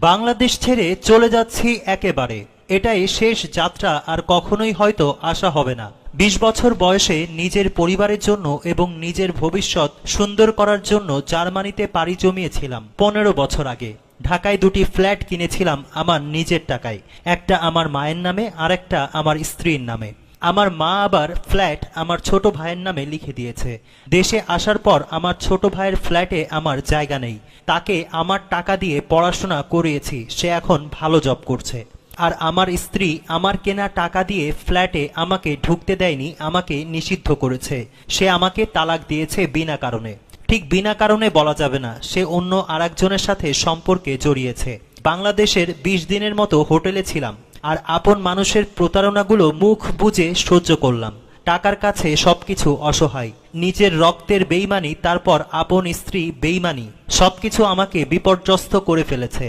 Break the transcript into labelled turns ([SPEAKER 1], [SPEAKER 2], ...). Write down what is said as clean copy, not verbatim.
[SPEAKER 1] বাংলাদেশ ছেড়ে চলে যাচ্ছি একেবারে। এটাই শেষ যাত্রা, আর কখনোই হয়তো আসা হবে না। ২০ বছর বয়সে নিজের পরিবারের জন্য এবং নিজের ভবিষ্যৎ সুন্দর করার জন্য জার্মানিতে পাড়ি জমিয়েছিলাম ১৫ বছর আগে। ঢাকায় ২টি ফ্ল্যাট কিনেছিলাম আমার নিজের টাকায়, একটা আমার মায়ের নামে আর একটা আমার স্ত্রীর নামে। আমার মা আবার ফ্ল্যাট আমার ছোট ভাইয়ের নামে লিখে দিয়েছে। দেশে আসার পর আমার ছোট ভাইয়ের ফ্ল্যাটে আমার জায়গা নেই। তাকে আমার টাকা দিয়ে পড়াশোনা করিয়েছি, সে এখন ভালো জব করছে। আর আমার স্ত্রী আমার কেনা টাকা দিয়ে ফ্ল্যাটে আমাকে ঢুকতে দেয়নি, আমাকে নিষিদ্ধ করেছে। সে আমাকে তালাক দিয়েছে বিনা কারণে। ঠিক বিনা কারণে বলা যাবে না, সে অন্য আরেকজনের সাথে সম্পর্কে জড়িয়েছে। বাংলাদেশের ২০ দিনের মতো হোটেলে ছিলাম, আর আপন মানুষের প্রতারণাগুলো মুখ বুজে সহ্য করলাম। টাকার কাছে সবকিছু অসহায়। নিজের রক্তের বেইমানি, তারপর আপন স্ত্রী বেইমানি, সবকিছু আমাকে বিপর্যস্ত করে ফেলেছে।